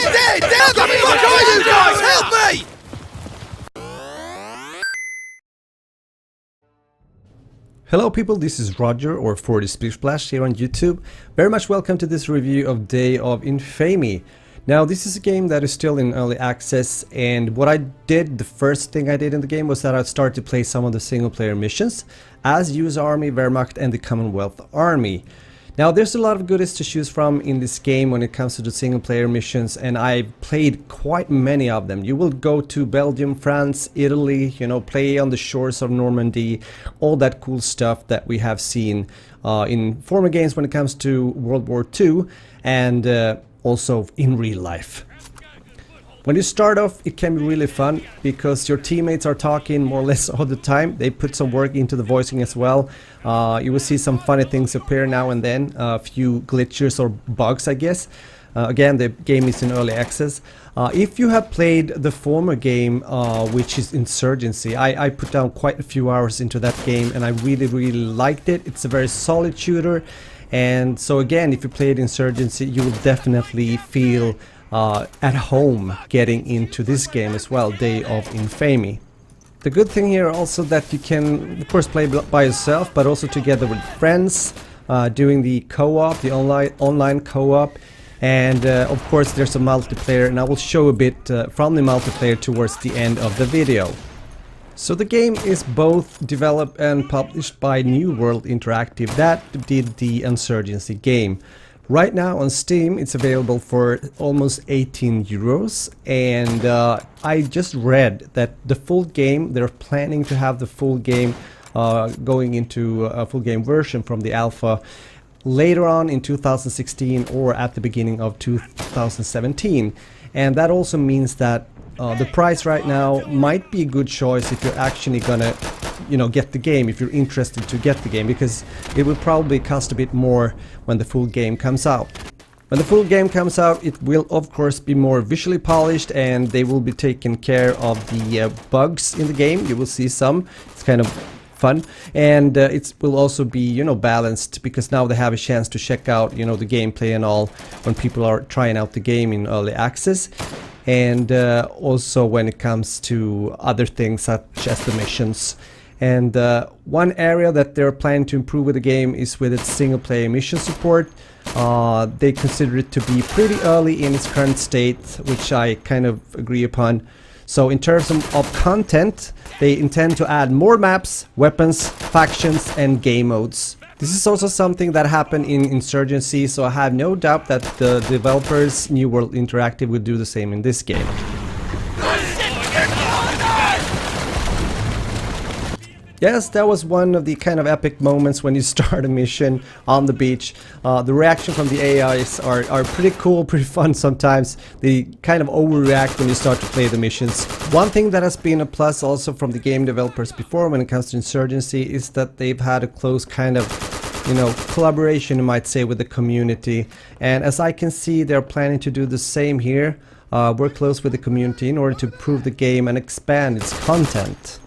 dead! What the fuck are you guys? Help me! Hello people, this is Roger or 40 Splish Splash here on YouTube. Very much welcome to this review of Day of Infamy. Now this is a game that is still in early access, and what I did, the first thing I did in the game was that I started to play some of the single player missions as US Army, Wehrmacht and the Commonwealth Army. Now there's a lot of goodies to choose from in this game when it comes to the single player missions, and I played quite many of them. You will go to Belgium, France, Italy, you know, play on the shores of Normandy, all that cool stuff that we have seen in former games when it comes to World War II and also in real life. When you start off, it can be really fun because your teammates are talking more or less all the time. They put some work into the voicing as well. You will see some funny things appear now and then, a few glitches or bugs, I guess. Again, the game is in early access. If you have played the former game, which is Insurgency, I put down quite a few hours into that game and I really liked it. It's a very solid shooter, and so again, if you played Insurgency, you will definitely feel at home getting into this game as well, Day of Infamy. The good thing here also that you can of course play by yourself, but also together with friends, doing the co-op, the online co-op, and of course there's a multiplayer, and I will show a bit from the multiplayer towards the end of the video. So the game is both developed and published by New World Interactive that did the Insurgency game. Right now on Steam it's available for almost 18 euros, and I just read that the full game, they're planning to have the full game going into a full game version from the alpha later on in 2016 or at the beginning of 2017, and that also means that the price right now might be a good choice if you're actually gonna, you know, get the game, if you're interested to get the game, because it will probably cost a bit more when the full game comes out. When the full game comes out, it will of course be more visually polished, and they will be taking care of the bugs in the game. You will see some, it's kind of fun, and it will also be, you know, balanced, because now they have a chance to check out, you know, the gameplay and all when people are trying out the game in early access. And also when it comes to other things such as the missions. And one area that they're planning to improve with the game is with its single player mission support. They consider it to be pretty early in its current state, which I kind of agree upon. So in terms of content, they intend to add more maps, weapons, factions and game modes. This is also something that happened in Insurgency, so I have no doubt that the developers, New World Interactive, will do the same in this game. Yes, that was one of the kind of epic moments when you start a mission on the beach. The reaction from the AIs are pretty cool, pretty fun sometimes. They kind of overreact when you start to play the missions. One thing that has been a plus also from the game developers before when it comes to Insurgency is that they've had a close kind of, you know, collaboration, you might say, with the community. And as I can see, they're planning to do the same here. Work close with the community in order to improve the game and expand its content.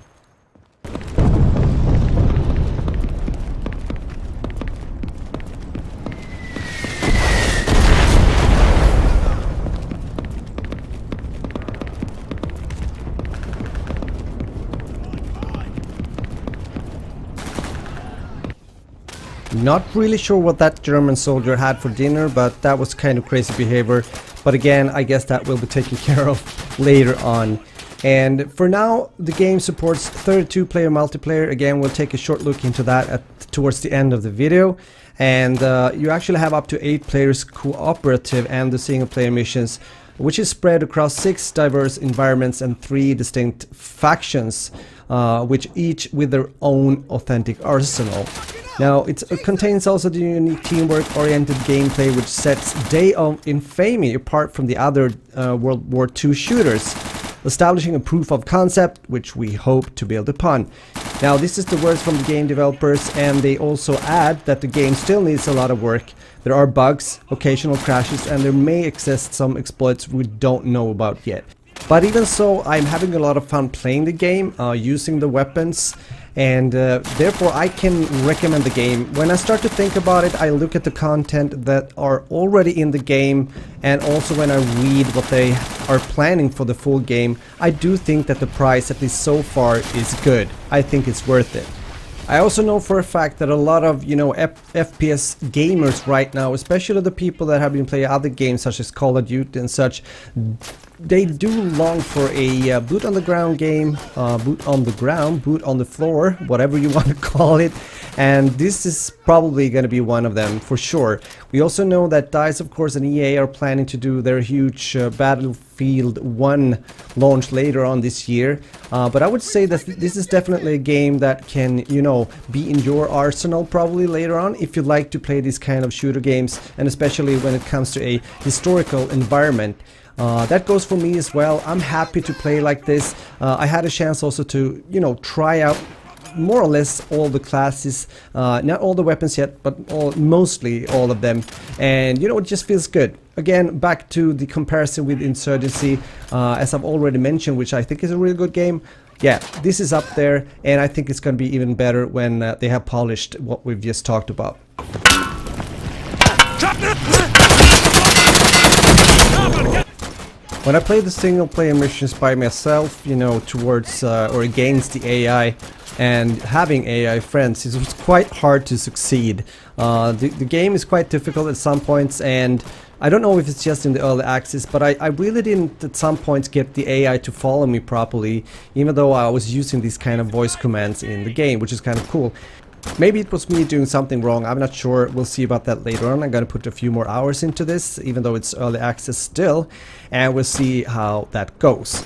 Not really sure what that German soldier had for dinner, but that was kind of crazy behavior. But again, I guess that will be taken care of later on. And for now, the game supports 32 player multiplayer. Again, we'll take a short look into that towards the end of the video. And you actually have up to 8 players cooperative and the single player missions, which is spread across 6 diverse environments and 3 distinct factions, which each with their own authentic arsenal. Now, it contains also the unique teamwork-oriented gameplay which sets Day of Infamy apart from the other World War II shooters, establishing a proof of concept which we hope to build upon. Now, this is the words from the game developers, and they also add that the game still needs a lot of work. There are bugs, occasional crashes, and there may exist some exploits we don't know about yet. But even so, I'm having a lot of fun playing the game, using the weapons, and therefore I can recommend the game. When I start to think about it, I look at the content that are already in the game, and also when I read what they are planning for the full game, I do think that the price, at least so far, is good. I think it's worth it. I also know for a fact that a lot of, you know, FPS gamers right now, especially the people that have been playing other games such as Call of Duty and such, they do long for a boot on the ground game, boot on the ground, boot on the floor, whatever you want to call it. And this is probably going to be one of them for sure. We also know that DICE, of course, and EA are planning to do their huge Battlefield 1 launch later on this year. But I would say that this is definitely a game that can, you know, be in your arsenal probably later on if you like to play these kind of shooter games, and especially when it comes to a historical environment. That goes for me as well. I'm happy to play like this. I had a chance also to, you know, try out more or less all the classes, not all the weapons yet, but mostly all of them, and you know, it just feels good. Again, back to the comparison with Insurgency, as I've already mentioned, which I think is a really good game. Yeah, this is up there, and I think it's going to be even better when they have polished what we've just talked about. When I play the single player missions by myself, you know, towards or against the AI, and having AI friends, it was quite hard to succeed. The game is quite difficult at some points, and I don't know if it's just in the early access, but I really didn't at some points get the AI to follow me properly, even though I was using these kind of voice commands in the game, which is kind of cool. Maybe it was me doing something wrong, I'm not sure. We'll see about that later on. I'm gonna put a few more hours into this, even though it's early access still, and we'll see how that goes.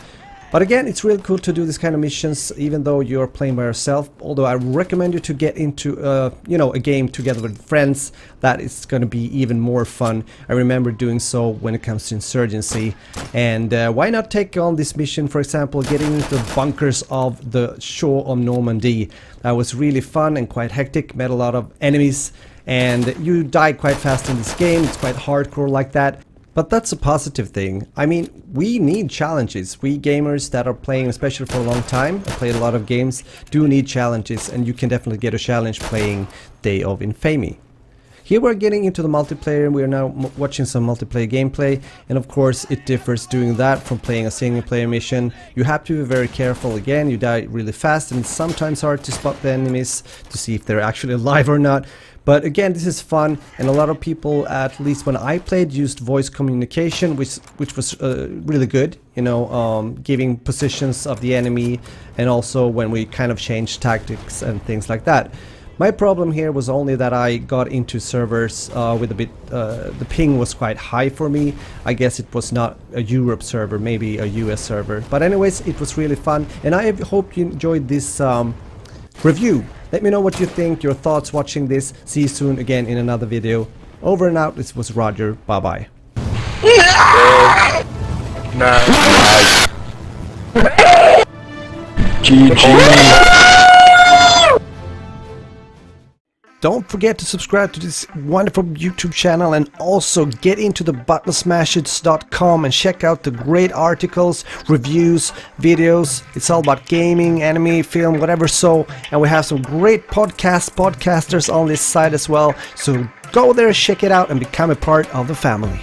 But again, it's really cool to do this kind of missions, even though you're playing by yourself. Although I recommend you to get into, you know, a game together with friends. That is going to be even more fun. I remember doing so when it comes to Insurgency. And why not take on this mission, for example, getting into the bunkers of the shore of Normandy. That was really fun and quite hectic. Met a lot of enemies, and you die quite fast in this game. It's quite hardcore like that. But that's a positive thing. I mean, we need challenges. We gamers that are playing, especially for a long time, I played a lot of games, do need challenges, and you can definitely get a challenge playing Day of Infamy. Here we're getting into the multiplayer, and we are now watching some multiplayer gameplay, and of course it differs doing that from playing a single player mission. You have to be very careful. Again, you die really fast, and it's sometimes hard to spot the enemies to see if they're actually alive or not. But again, this is fun, and a lot of people, at least when I played, used voice communication, which was really good, you know, giving positions of the enemy, and also when we kind of changed tactics and things like that. My problem here was only that I got into servers with a bit, the ping was quite high for me. I guess it was not a Europe server, maybe a US server. But anyways, it was really fun, and I hope you enjoyed this review. Let me know what you think, your thoughts watching this. See you soon again in another video. Over and out, this was Roger. Bye bye. GG. Don't forget to subscribe to this wonderful YouTube channel, and also get into the buttonsmashits.com and check out the great articles, reviews, videos. It's all about gaming, anime, film, whatever so. And we have some great podcasters on this site as well. So go there, check it out, and become a part of the family.